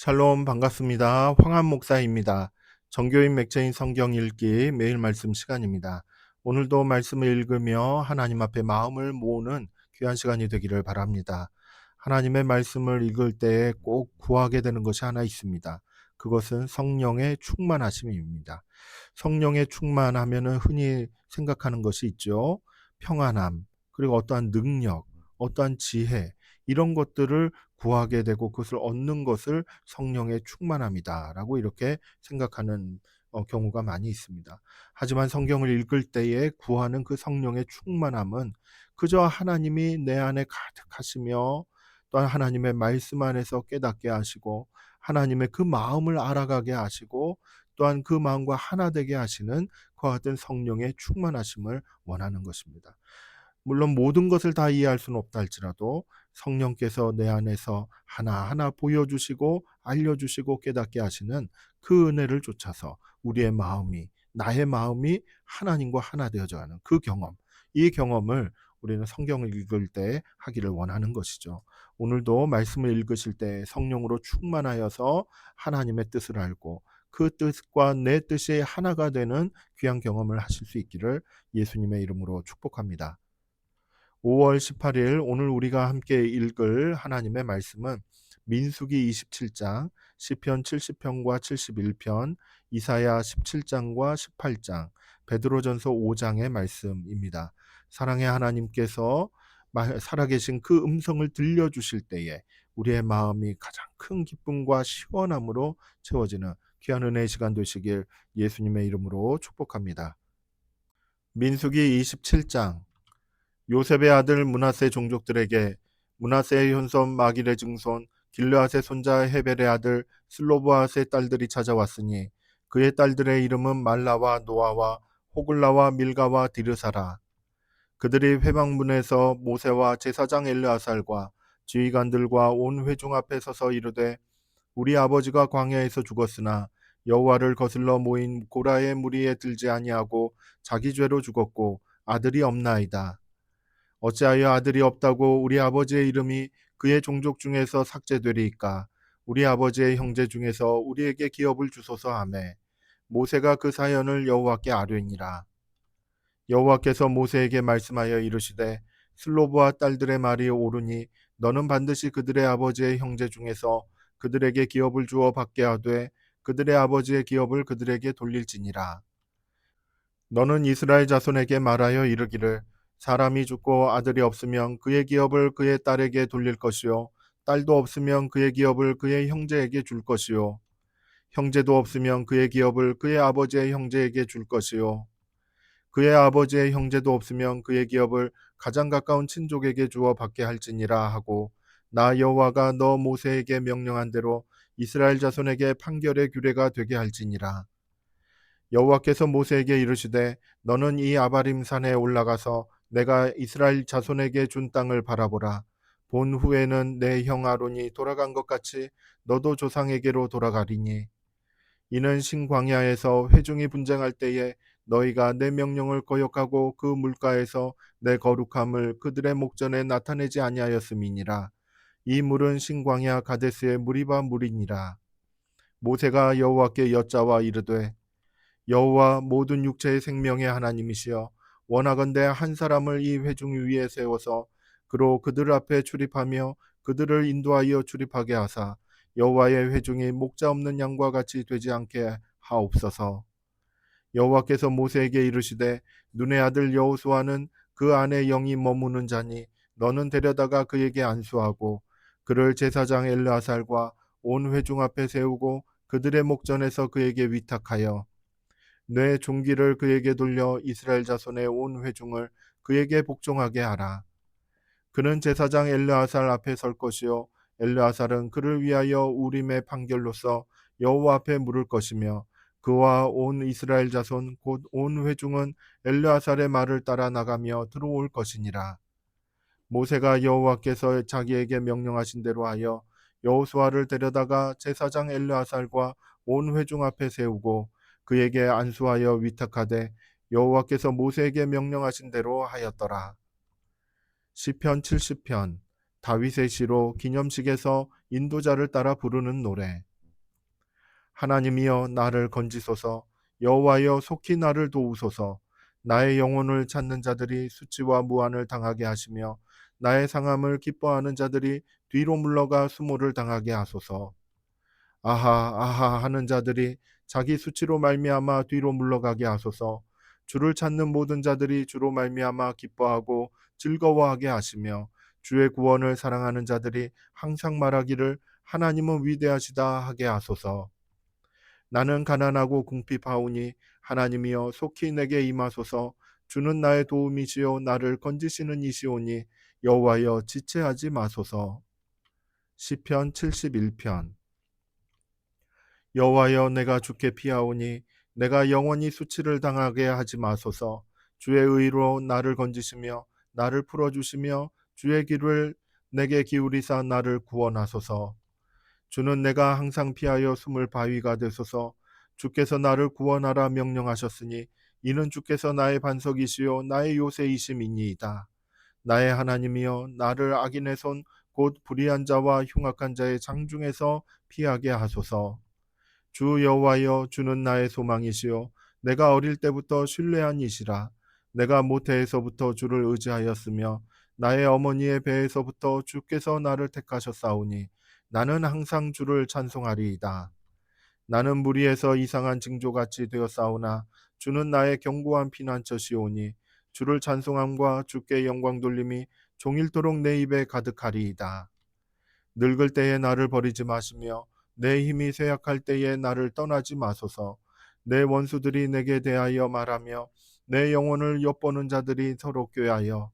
샬롬 반갑습니다. 황한 목사입니다. 정교인 맥체인 성경 읽기 매일 말씀 시간입니다. 오늘도 말씀을 읽으며 하나님 앞에 마음을 모으는 귀한 시간이 되기를 바랍니다. 하나님의 말씀을 읽을 때 꼭 구하게 되는 것이 하나 있습니다. 그것은 성령의 충만하심입니다. 성령의 충만하면은 흔히 생각하는 것이 있죠. 평안함, 그리고 어떠한 능력, 어떠한 지혜, 이런 것들을 구하게 되고 그것을 얻는 것을 성령의 충만함이다라고 이렇게 생각하는 경우가 많이 있습니다. 하지만 성경을 읽을 때에 구하는 그 성령의 충만함은 그저 하나님이 내 안에 가득하시며 또한 하나님의 말씀 안에서 깨닫게 하시고 하나님의 그 마음을 알아가게 하시고 또한 그 마음과 하나 되게 하시는 그와 같은 성령의 충만하심을 원하는 것입니다. 물론 모든 것을 다 이해할 수는 없다 할지라도 성령께서 내 안에서 하나하나 보여주시고 알려주시고 깨닫게 하시는 그 은혜를 좇아서 우리의 마음이, 나의 마음이 하나님과 하나 되어져 가는 그 경험, 이 경험을 우리는 성경을 읽을 때 하기를 원하는 것이죠. 오늘도 말씀을 읽으실 때 성령으로 충만하여서 하나님의 뜻을 알고 그 뜻과 내 뜻이 하나가 되는 귀한 경험을 하실 수 있기를 예수님의 이름으로 축복합니다. 5월 18일 오늘 우리가 함께 읽을 하나님의 말씀은 민수기 27장, 시편 70편과 71편, 이사야 17장과 18장, 베드로전서 5장의 말씀입니다. 사랑의 하나님께서 살아계신 그 음성을 들려주실 때에 우리의 마음이 가장 큰 기쁨과 시원함으로 채워지는 귀한 은혜의 시간 되시길 예수님의 이름으로 축복합니다. 민수기 27장, 요셉의 아들 므낫세 종족들에게 므낫세의 현손 마길의 증손 길르앗의 손자 헤벨의 아들 슬로브앗의 딸들이 찾아왔으니 그의 딸들의 이름은 말라와 노아와 호글라와 밀가와 디르사라. 그들이 회막문에서 모세와 제사장 엘르아살과 지휘관들과 온 회중 앞에 서서 이르되 우리 아버지가 광야에서 죽었으나 여호와를 거슬러 모인 고라의 무리에 들지 아니하고 자기 죄로 죽었고 아들이 없나이다. 어찌하여 아들이 없다고 우리 아버지의 이름이 그의 종족 중에서 삭제되리이까. 우리 아버지의 형제 중에서 우리에게 기업을 주소서 하매 모세가 그 사연을 여호와께 아뢰니라. 여호와께서 모세에게 말씀하여 이르시되 슬로브와 딸들의 말이 옳으니 너는 반드시 그들의 아버지의 형제 중에서 그들에게 기업을 주어 받게 하되 그들의 아버지의 기업을 그들에게 돌릴지니라. 너는 이스라엘 자손에게 말하여 이르기를 사람이 죽고 아들이 없으면 그의 기업을 그의 딸에게 돌릴 것이요 딸도 없으면 그의 기업을 그의 형제에게 줄 것이요 형제도 없으면 그의 기업을 그의 아버지의 형제에게 줄 것이요 그의 아버지의 형제도 없으면 그의 기업을 가장 가까운 친족에게 주어 받게 할지니라 하고 나 여호와가 너 모세에게 명령한 대로 이스라엘 자손에게 판결의 규례가 되게 할지니라. 여호와께서 모세에게 이르시되 너는 이 아바림 산에 올라가서 내가 이스라엘 자손에게 준 땅을 바라보라. 본 후에는 내 형 아론이 돌아간 것 같이 너도 조상에게로 돌아가리니 이는 신광야에서 회중이 분쟁할 때에 너희가 내 명령을 거역하고 그 물가에서 내 거룩함을 그들의 목전에 나타내지 아니하였음이니라. 이 물은 신광야 가데스의 무리바 물이니라. 모세가 여호와께 여짜와 이르되 여호와 모든 육체의 생명의 하나님이시여 원하건대 한 사람을 이 회중 위에 세워서 그로 그들 앞에 출입하며 그들을 인도하여 출입하게 하사 여호와의 회중이 목자 없는 양과 같이 되지 않게 하옵소서. 여호와께서 모세에게 이르시되 눈의 아들 여호수아는 그 안에 영이 머무는 자니 너는 데려다가 그에게 안수하고 그를 제사장 엘르아살과 온 회중 앞에 세우고 그들의 목전에서 그에게 위탁하여 내 종기를 그에게 돌려 이스라엘 자손의 온 회중을 그에게 복종하게 하라. 그는 제사장 엘르아살 앞에 설 것이요 엘르아살은 그를 위하여 우림의 판결로서 여호와 앞에 물을 것이며 그와 온 이스라엘 자손 곧 온 회중은 엘르아살의 말을 따라 나가며 들어올 것이니라. 모세가 여호와께서 자기에게 명령하신 대로 하여 여호수아를 데려다가 제사장 엘르아살과 온 회중 앞에 세우고 그에게 안수하여 위탁하되 여호와께서 모세에게 명령하신 대로 하였더라. 시편 70편 다윗의 시로 기념식에서 인도자를 따라 부르는 노래. 하나님이여 나를 건지소서. 여호와여 속히 나를 도우소서. 나의 영혼을 찾는 자들이 수치와 무한을 당하게 하시며 나의 상함을 기뻐하는 자들이 뒤로 물러가 수모를 당하게 하소서. 아하 아하 하는 자들이 자기 수치로 말미암아 뒤로 물러가게 하소서. 주를 찾는 모든 자들이 주로 말미암아 기뻐하고 즐거워하게 하시며 주의 구원을 사랑하는 자들이 항상 말하기를 하나님은 위대하시다 하게 하소서. 나는 가난하고 궁핍하오니 하나님이여 속히 내게 임하소서. 주는 나의 도움이시요 나를 건지시는 이시오니 여호와여 지체하지 마소서. 시편 71편. 여호와여 내가 주께 피하오니 내가 영원히 수치를 당하게 하지 마소서. 주의 의로 나를 건지시며 나를 풀어주시며 주의 길을 내게 기울이사 나를 구원하소서. 주는 내가 항상 피하여 숨을 바위가 되소서. 주께서 나를 구원하라 명령하셨으니 이는 주께서 나의 반석이시요 나의 요새이심이니이다. 나의 하나님이여 나를 악인의 손 곧 불의한 자와 흉악한 자의 장중에서 피하게 하소서. 주 여호와여 주는 나의 소망이시요 내가 어릴 때부터 신뢰한 이시라. 내가 모태에서부터 주를 의지하였으며 나의 어머니의 배에서부터 주께서 나를 택하셨사오니 나는 항상 주를 찬송하리이다. 나는 무리에서 이상한 징조같이 되었사오나 주는 나의 견고한 피난처시오니 주를 찬송함과 주께 영광 돌림이 종일토록 내 입에 가득하리이다. 늙을 때에 나를 버리지 마시며 내 힘이 쇠약할 때에 나를 떠나지 마소서. 내 원수들이 내게 대하여 말하며 내 영혼을 엿보는 자들이 서로 꾀하여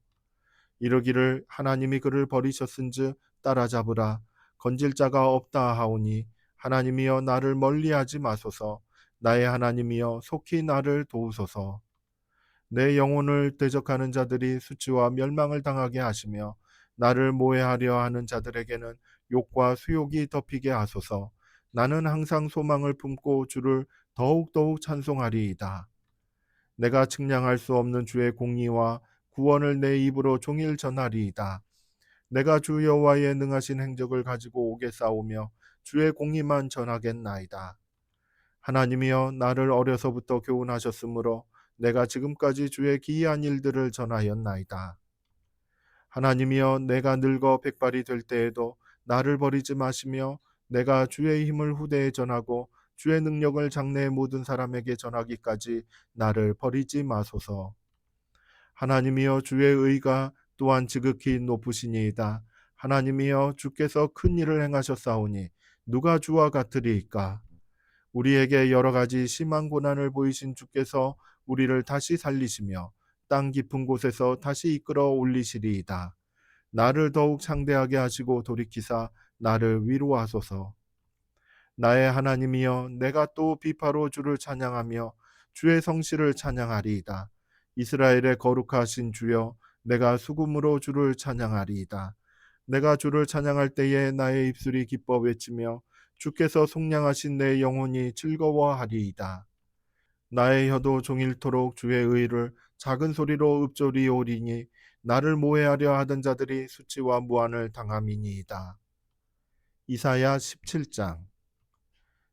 이르기를 하나님이 그를 버리셨은즉 따라잡으라. 건질 자가 없다 하오니 하나님이여 나를 멀리하지 마소서. 나의 하나님이여 속히 나를 도우소서. 내 영혼을 대적하는 자들이 수치와 멸망을 당하게 하시며 나를 모해하려 하는 자들에게는 욕과 수욕이 덮이게 하소서. 나는 항상 소망을 품고 주를 더욱더욱 찬송하리이다. 내가 측량할 수 없는 주의 공의와 구원을 내 입으로 종일 전하리이다. 내가 주 여호와의 능하신 행적을 가지고 오겠사오며 주의 공의만 전하겠나이다. 하나님이여 나를 어려서부터 교훈하셨으므로 내가 지금까지 주의 기이한 일들을 전하였나이다. 하나님이여 내가 늙어 백발이 될 때에도 나를 버리지 마시며 내가 주의 힘을 후대에 전하고 주의 능력을 장래의 모든 사람에게 전하기까지 나를 버리지 마소서. 하나님이여 주의 의가 또한 지극히 높으시니이다. 하나님이여 주께서 큰 일을 행하셨사오니 누가 주와 같으리이까. 우리에게 여러 가지 심한 고난을 보이신 주께서 우리를 다시 살리시며 땅 깊은 곳에서 다시 이끌어 올리시리이다. 나를 더욱 창대하게 하시고 돌이키사 나를 위로하소서. 나의 하나님이여 내가 또 비파로 주를 찬양하며 주의 성실을 찬양하리이다. 이스라엘의 거룩하신 주여 내가 수금으로 주를 찬양하리이다. 내가 주를 찬양할 때에 나의 입술이 기뻐 외치며 주께서 속량하신 내 영혼이 즐거워하리이다. 나의 혀도 종일토록 주의 의를 작은 소리로 읊조리오리니 나를 모해하려 하던 자들이 수치와 무한을 당함이니이다. 이사야 17장.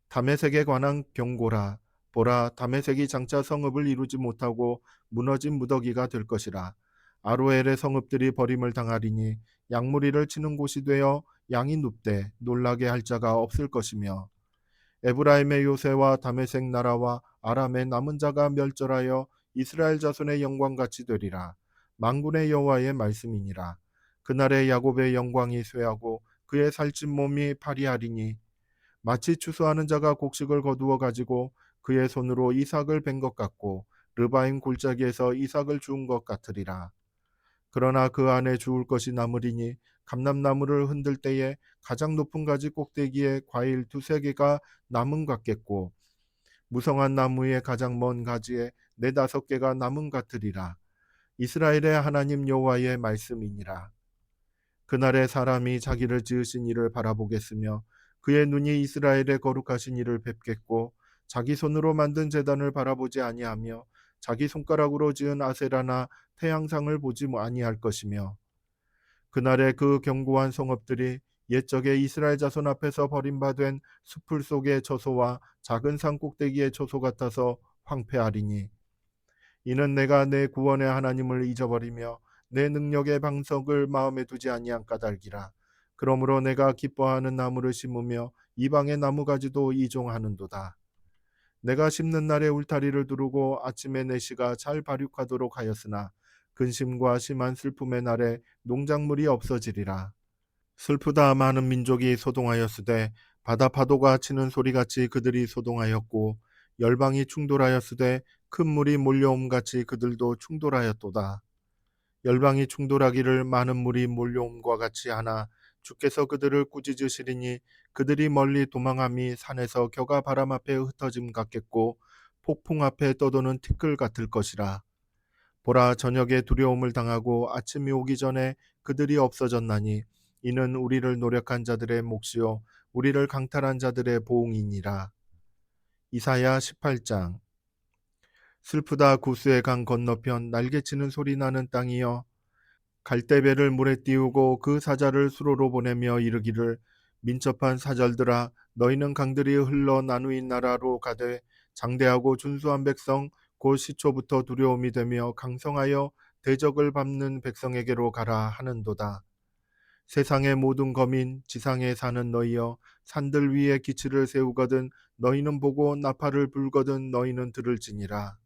다메섹에 관한 경고라. 보라, 다메섹이 장차 성읍을 이루지 못하고 무너진 무더기가 될 것이라. 아로엘의 성읍들이 버림을 당하리니 양무리를 치는 곳이 되어 양이 눕되 놀라게 할 자가 없을 것이며 에브라임의 요새와 다메섹 나라와 아람의 남은 자가 멸절하여 이스라엘 자손의 영광같이 되리라. 만군의 여호와의 말씀이니라. 그날에 야곱의 영광이 쇠하고 그의 살찐 몸이 파리하리니 마치 추수하는 자가 곡식을 거두어 가지고 그의 손으로 이삭을 벤 것 같고 르바임 골짜기에서 이삭을 주운 것 같으리라. 그러나 그 안에 주울 것이 남으리니 감람나무를 흔들 때에 가장 높은 가지 꼭대기에 과일 두세 개가 남은 같겠고 무성한 나무의 가장 먼 가지에 네다섯 개가 남은 같으리라. 이스라엘의 하나님 여호와의 말씀이니라. 그날에 사람이 자기를 지으신 이를 바라보겠으며 그의 눈이 이스라엘의 거룩하신 이를 뵙겠고 자기 손으로 만든 제단을 바라보지 아니하며 자기 손가락으로 지은 아세라나 태양상을 보지 아니할 것이며 그날에 그 견고한 성읍들이 옛적에 이스라엘 자손 앞에서 버림받은 수풀 속의 처소와 작은 산 꼭대기의 처소 같아서 황폐하리니, 이는 내가 내 구원의 하나님을 잊어버리며 내 능력의 방석을 마음에 두지 아니한 까닭이라. 그러므로 내가 기뻐하는 나무를 심으며 이방의 나무가지도 이종하는도다. 내가 심는 날에 울타리를 두르고 아침에 내 씨가 잘 발육하도록 하였으나 근심과 심한 슬픔의 날에 농작물이 없어지리라. 슬프다 많은 민족이 소동하였으되 바다 파도가 치는 소리같이 그들이 소동하였고, 열방이 충돌하였으되 큰 물이 몰려옴같이 그들도 충돌하였도다. 열방이 충돌하기를 많은 물이 몰려옴과 같이 하나 주께서 그들을 꾸짖으시리니, 그들이 멀리 도망함이 산에서 겨가 바람 앞에 흩어짐 같겠고 폭풍 앞에 떠도는 티끌 같을 것이라. 보라, 저녁에 두려움을 당하고 아침이 오기 전에 그들이 없어졌나니, 이는 우리를 노력한 자들의 몫이요 우리를 강탈한 자들의 보응이니라. 이사야 18장. 슬프다 구스의 강 건너편 날개치는 소리 나는 땅이여, 갈대배를 물에 띄우고 그 사자를 수로로 보내며 이르기를, 민첩한 사절들아, 너희는 강들이 흘러 나누인 나라로 가되 장대하고 준수한 백성 곧 시초부터 두려움이 되며 강성하여 대적을 밟는 백성에게로 가라 하는도다. 세상의 모든 거민 지상에 사는 너희여, 산들 위에 기치를 세우거든 너희는 보고 나팔을 불거든 너희는 들을지니라.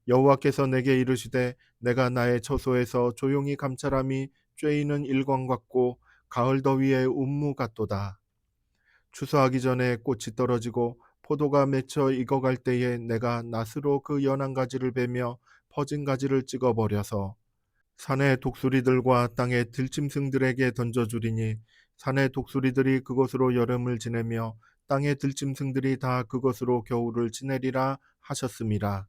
여호와께서 내게 이르시되, 내가 나의 처소에서 조용히 감찰함이 쬐이는 일광 같고 가을 더위의 운무 같도다. 추수하기 전에 꽃이 떨어지고 포도가 맺혀 익어갈 때에 내가 낫으로 그 연한 가지를 베며 퍼진 가지를 찍어버려서 산의 독수리들과 땅의 들짐승들에게 던져주리니, 산의 독수리들이 그것으로 여름을 지내며 땅의 들짐승들이 다 그것으로 겨울을 지내리라 하셨음이라.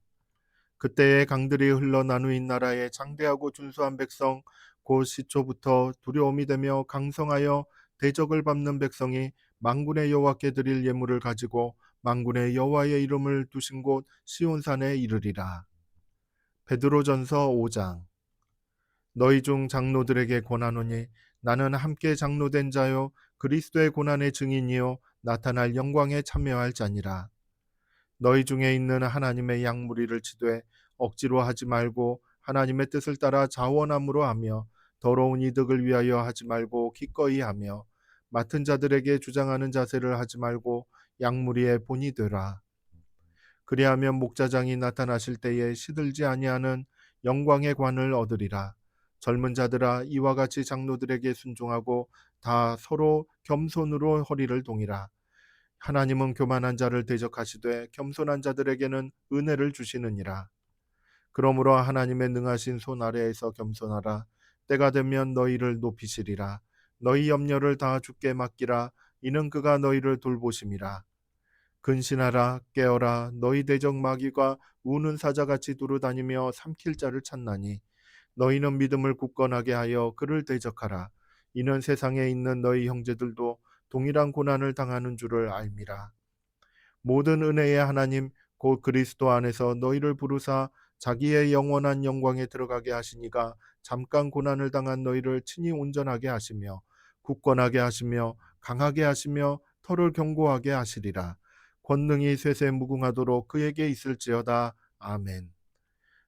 그때의 강들이 흘러 나누인 나라의 장대하고 준수한 백성 곧 시초부터 두려움이 되며 강성하여 대적을 밟는 백성이 만군의 여호와께 드릴 예물을 가지고 만군의 여호와의 이름을 두신 곳 시온산에 이르리라. 베드로전서 5장. 너희 중 장로들에게 권하노니, 나는 함께 장로된 자요 그리스도의 고난의 증인이요 나타날 영광에 참여할 자니라. 너희 중에 있는 하나님의 양무리를 치되 억지로 하지 말고 하나님의 뜻을 따라 자원함으로 하며, 더러운 이득을 위하여 하지 말고 기꺼이 하며, 맡은 자들에게 주장하는 자세를 하지 말고 양무리의 본이 되라. 그리하면 목자장이 나타나실 때에 시들지 아니하는 영광의 관을 얻으리라. 젊은 자들아, 이와 같이 장로들에게 순종하고 다 서로 겸손으로 허리를 동이라. 하나님은 교만한 자를 대적하시되 겸손한 자들에게는 은혜를 주시느니라. 그러므로 하나님의 능하신 손 아래에서 겸손하라. 때가 되면 너희를 높이시리라. 너희 염려를 다 주께 맡기라. 이는 그가 너희를 돌보심이라. 근신하라, 깨어라. 너희 대적 마귀가 우는 사자같이 두루다니며 삼킬 자를 찾나니, 너희는 믿음을 굳건하게 하여 그를 대적하라. 이는 세상에 있는 너희 형제들도 동일한 고난을 당하는 줄을 알미라. 모든 은혜의 하나님 곧 그리스도 안에서 너희를 부르사 자기의 영원한 영광에 들어가게 하시니가, 잠깐 고난을 당한 너희를 친히 온전하게 하시며 굳건하게 하시며 강하게 하시며 터를 견고하게 하시리라. 권능이 쇠쇠 무궁하도록 그에게 있을지어다. 아멘.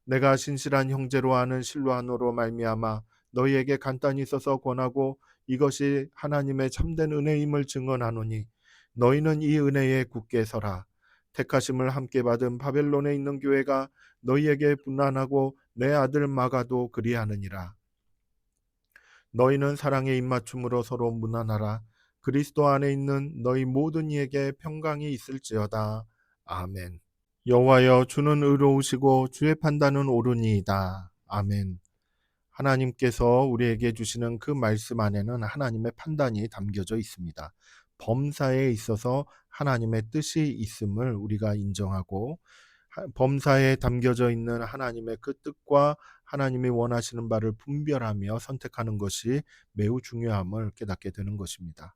내가 신실한 형제로 아는 실로아노로 말미암아 너희에게 간단히 써서 권하고 이것이 하나님의 참된 은혜임을 증언하노니, 너희는 이 은혜에 굳게 서라. 택하심을 함께 받은 바벨론에 있는 교회가 너희에게 분난하고 내 아들 마가도 그리하느니라. 너희는 사랑의 입맞춤으로 서로 문안하라. 그리스도 안에 있는 너희 모든 이에게 평강이 있을지어다. 아멘. 여호와여, 주는 의로우시고 주의 판단은 옳으니이다. 아멘. 하나님께서 우리에게 주시는 그 말씀 안에는 하나님의 판단이 담겨져 있습니다. 범사에 있어서 하나님의 뜻이 있음을 우리가 인정하고, 범사에 담겨져 있는 하나님의 그 뜻과 하나님이 원하시는 바를 분별하며 선택하는 것이 매우 중요함을 깨닫게 되는 것입니다.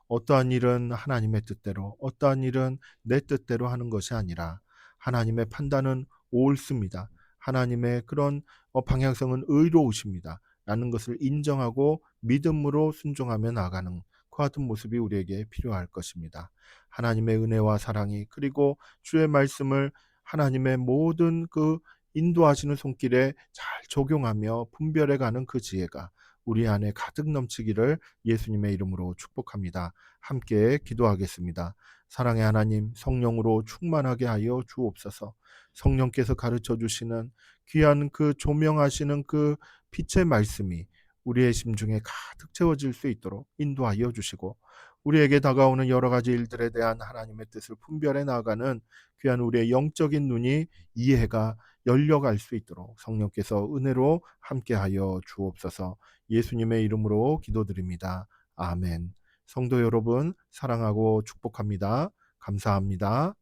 어떠한 일은 하나님의 뜻대로, 어떠한 일은 내 뜻대로 하는 것이 아니라 하나님의 판단은 옳습니다. 하나님의 그런 방향성은 의로우십니다. 라는 것을 인정하고 믿음으로 순종하며 나가는 그와 같은 모습이 우리에게 필요할 것입니다. 하나님의 은혜와 사랑이, 그리고 주의 말씀을 하나님의 모든 그 인도하시는 손길에 잘 적용하며 분별해 가는 그 지혜가 우리 안에 가득 넘치기를 예수님의 이름으로 축복합니다. 함께 기도하겠습니다. 사랑의 하나님, 성령으로 충만하게 하여 주옵소서. 성령께서 가르쳐 주시는 귀한 그 조명하시는 그 빛의 말씀이 우리의 심중에 가득 채워질 수 있도록 인도하여 주시고, 우리에게 다가오는 여러 가지 일들에 대한 하나님의 뜻을 분별해 나가는 귀한 우리의 영적인 눈이, 이해가 열려갈 수 있도록 성령께서 은혜로 함께하여 주옵소서. 예수님의 이름으로 기도드립니다. 아멘. 성도 여러분, 사랑하고 축복합니다. 감사합니다.